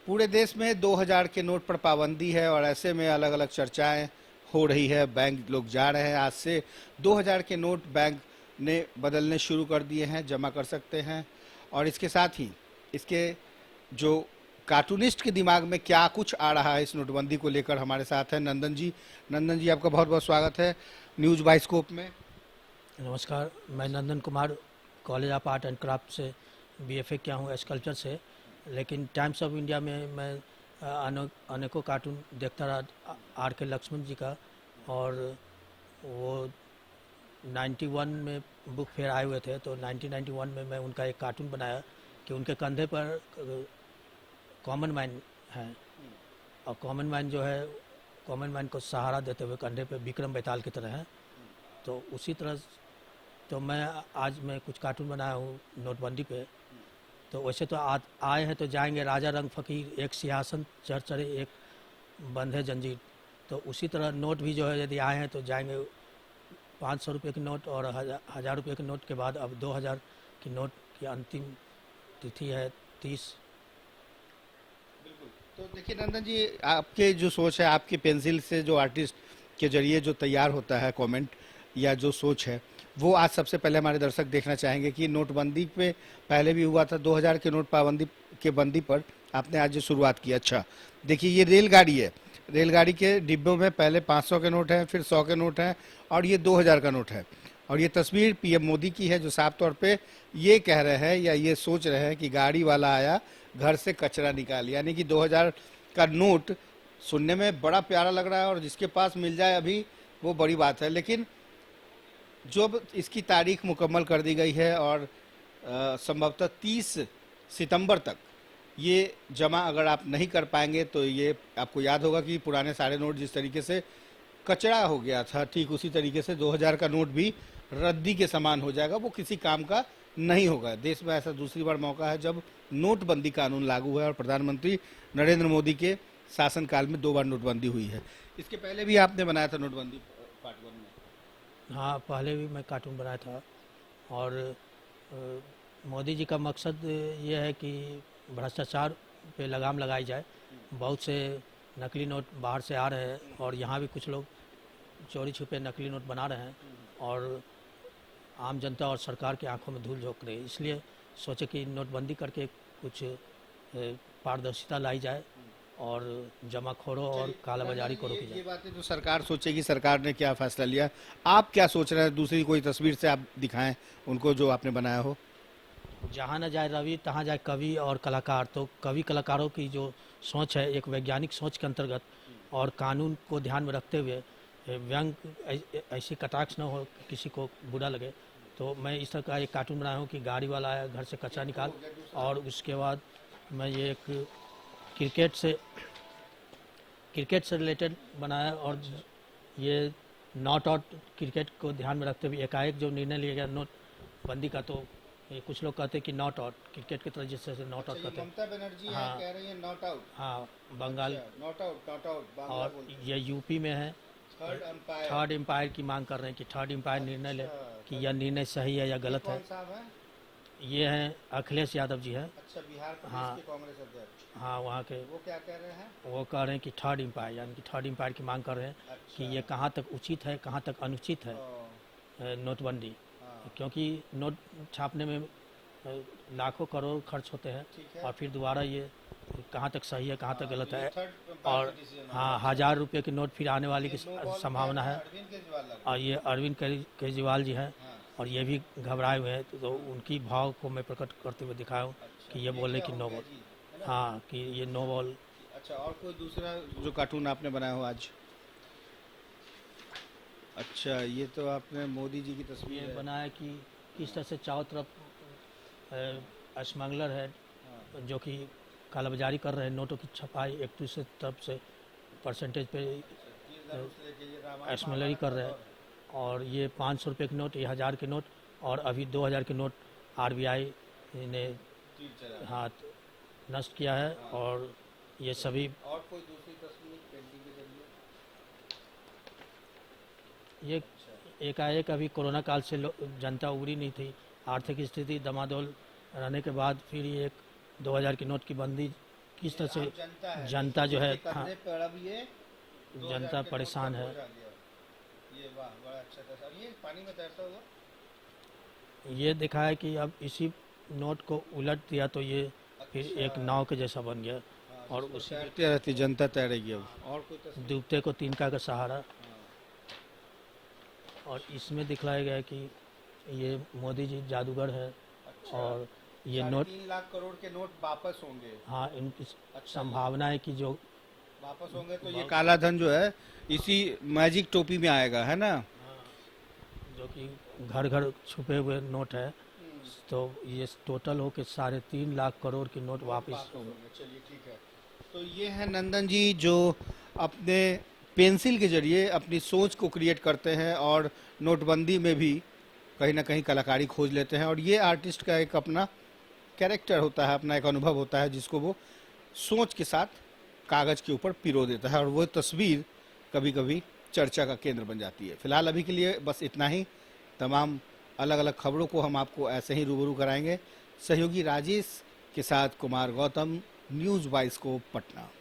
पूरे देश में 2000 के नोट पर पाबंदी है और ऐसे में अलग अलग चर्चाएं हो रही है। बैंक लोग जा रहे हैं, आज से 2000 के नोट बैंक ने बदलने शुरू कर दिए हैं, जमा कर सकते हैं। और इसके साथ ही इसके जो कार्टूनिस्ट के दिमाग में क्या कुछ आ रहा है इस नोटबंदी को लेकर, हमारे साथ है नंदन जी। नंदन जी, आपका बहुत बहुत स्वागत है न्यूज़ बाइस्कोप में। नमस्कार। मैं Nandan Kumar college of art and craft से बीएफए किया हूँ स्कल्पचर से। लेकिन टाइम्स ऑफ इंडिया में मैं अनेकों कार्टून देखता रहा आर के लक्ष्मण जी का। और वो 91 में बुक फेयर आए हुए थे, तो 1991 में मैं उनका एक कार्टून बनाया कि उनके कंधे पर कॉमन मैन है, और कॉमन मैन जो है, कॉमन मैन को सहारा देते हुए कंधे पे विक्रम बेताल की तरह है। तो उसी तरह तो मैं कुछ कार्टून बनाया हूँ नोटबंदी पे। तो वैसे तो आए हैं तो जाएंगे, राजा रंग फकीर, एक सिंहासन चढ़ चढ़े एक बंधे जंजीर। तो उसी तरह नोट भी जो है, यदि आए हैं तो जाएंगे। 500 रुपये के नोट और 1000 रुपये के नोट के बाद अब 2000 की नोट की अंतिम तिथि है 30। तो देखिए नंदन जी, आपके जो सोच है, आपकी पेंसिल से जो आर्टिस्ट के जरिए जो तैयार होता है कमेंट या जो सोच है, वो आज सबसे पहले हमारे दर्शक देखना चाहेंगे कि नोटबंदी पे पहले भी हुआ था 2000 के नोट पाबंदी के बंदी पर आपने आज जो शुरुआत की। अच्छा, देखिए ये रेलगाड़ी है, रेलगाड़ी के डिब्बों में पहले 500 के नोट हैं, फिर 100 के नोट हैं और ये 2000 का नोट है। और ये तस्वीर पीएम मोदी की है, जो साफ तौर पे ये कह रहे हैं या ये सोच रहे हैं कि गाड़ी वाला आया घर से कचरा निकाल, यानी कि 2000 का नोट सुनने में बड़ा प्यारा लग रहा है और जिसके पास मिल जाए अभी वो बड़ी बात है। लेकिन जब इसकी तारीख मुकम्मल कर दी गई है और संभवतः 30 सितंबर तक ये जमा अगर आप नहीं कर पाएंगे तो ये आपको याद होगा कि पुराने सारे नोट जिस तरीके से कचरा हो गया था, ठीक उसी तरीके से 2000 का नोट भी रद्दी के समान हो जाएगा, वो किसी काम का नहीं होगा। देश में ऐसा दूसरी बार मौका है जब नोटबंदी कानून लागू है और प्रधानमंत्री नरेंद्र मोदी के शासनकाल में 2 बार नोटबंदी हुई है। इसके पहले भी आपने बनाया था नोटबंदी पार्ट 1 में। हाँ, पहले भी मैं कार्टून बनाया था। और मोदी जी का मकसद ये है कि भ्रष्टाचार पे लगाम लगाई जाए। बहुत से नकली नोट बाहर से आ रहे हैं और यहाँ भी कुछ लोग चोरी छुपे नकली नोट बना रहे हैं और आम जनता और सरकार की आंखों में धूल झोंक रही है। इसलिए सोचे कि नोटबंदी करके कुछ पारदर्शिता लाई जाए और जमाखोरों और कालाबाजारी को रोकी ये जाए। बातें तो सरकार सोचेगी, सरकार ने क्या फैसला लिया। आप क्या सोच रहे हैं, दूसरी कोई तस्वीर से आप दिखाएं उनको जो आपने बनाया हो। जहाँ न जाए रवि तहाँ जाए कवि और कलाकार। तो कवि कलाकारों की जो सोच है, एक वैज्ञानिक सोच के अंतर्गत और कानून को ध्यान में रखते हुए, व्यंग ऐसी कटाक्ष न हो कि किसी को बुरा लगे। तो मैं इस तरह का एक कार्टून बनाया हूँ कि गाड़ी वाला आया घर से कचरा निकाल। और उसके बाद मैं ये एक क्रिकेट से क्रिकेट से रिलेटेड बनाया। और ये नॉट आउट क्रिकेट को ध्यान में रखते हुए एकाएक जो निर्णय लिया गया नोटबंदी का, तो ये कुछ लोग कहते हैं कि नॉट आउट क्रिकेट की तरह जिससे नॉट आउट कहते हैं। ममता बनर्जी हैं, हाँ, कह रही है नॉट आउट। हाँ, Bengal. Not out, not out Bangla और बोलते हैं। ये यूपी में है। Third umpire. थर्ड एम्पायर की मांग कर रहे हैं कि थर्ड एम्पायर निर्णय ले अच्छा, कि यह निर्णय सही है या ये गलत है। कौन साहब है? ये हैं अखिलेश यादव जी हैं। अच्छा, बिहार प्रदेश हाँ, के कांग्रेस अध्यक्ष। हाँ, वहाँ के। वो क्या कह रहे हैं? वो कह रहे हैं कि थर्ड एम्पायर, यानी कि थर्ड एम्पायर की मांग कर रहे हैं कि अच्छा। ये कहाँ तक उचित है, कहाँ तक अनुचित है नोटबंदी। हाँ, क्योंकि नोट छापने में लाखों करोड़ खर्च होते हैं ठीक है। और फिर दोबारा ये कहाँ तक सही है, कहाँ तक गलत ये है। थर्ड अंपायर और का डिसीजन होगा। हाँ, 1000 रुपये के नोट फिर आने वाली की नो बॉल संभावना है। अरविंद केजरीवाल लग और रहे ये अरविंद केजरीवाल जी हैं हैं। हाँ, और ये भी घबराए हुए हैं। तो उनकी भाव को मैं प्रकट करते हुए दिखाया हूँ अच्छा, कि ये बोले क्या कि हो नो गया बॉल। जी, है ना? हाँ, कि ये नो बॉल। अच्छा, और कोई दूसरा जो कार्टून आपने बनाया हो आज? अच्छा, ये तो आपने मोदी जी की तस्वीर ये है। बनाया कि किस तरह से चारों तरफ स्मगलर है हाँ, जो कि कालाबाजारी कर रहे हैं। नोटों की छपाई एक दूसरे तरफ से परसेंटेज पे तीर धनुष लेके ये रामायण स्मगलरी महाभारत कर का रहे हैं। दौर है। और ये 500 रुपये के नोट, ये 1000 के नोट और अभी 2000 के नोट आरबीआई ने तीर चला। हाथ नष्ट किया है। और ये सभी और कोई दूसरी तस्वीर पेंटिंग के जरिए? ये एकाएक अभी कोरोना काल से जनता उबरी नहीं थी। आर्थिक स्थिति दमादोल रहने के बाद फिर ये एक 2000 की नोट की बंदी किस तरह से जनता है, जनता जो है, जिसके हाँ, कंधे पर अब ये 2000 जनता के नोट परेशान का है। बोझ आ गया। ये वाह, बड़ा अच्छा था सर। ये पानी में तैरता हुआ। ये दिखा है कि अब इसी नोट को उलट दिया तो ये फिर एक अच्छा। नाव के जैसा बन गया, हाँ, और जिसको उसी तैरते रहती जनता तैरेगी अब। और कोई तस्वीर? डूबते को तिनका का सहारा। हाँ, और इसमें दिखलाया गया है कि ये मोदी जी जादूगर है, अच्छा। और ये साढ़े नोट, 3 लाख करोड़ के नोट वापस होंगे। हाँ, इनकी अच्छा, संभावना है कि जो वापस होंगे तो ये काला धन जो है इसी मैजिक टोपी में आएगा, है ना? जो कि घर घर छुपे हुए नोट है, तो ये टोटल हो के 3.5 लाख करोड़ की नोट वापस होंगे। चलिए ठीक है। तो ये है नंदन जी जो अपने पेंसिल के जरिए अपनी सोच को क्रिएट करते हैं और नोटबंदी में भी कहीं ना कहीं कलाकारी खोज लेते हैं। और ये आर्टिस्ट का एक अपना कैरेक्टर होता है, अपना एक अनुभव होता है जिसको वो सोच के साथ कागज़ के ऊपर पिरो देता है और वो तस्वीर कभी कभी चर्चा का केंद्र बन जाती है। फिलहाल अभी के लिए बस इतना ही। तमाम अलग अलग खबरों को हम आपको ऐसे ही रूबरू कराएंगे। सहयोगी राजेश के साथ कुमार गौतम, न्यूज़ 22 को पटना।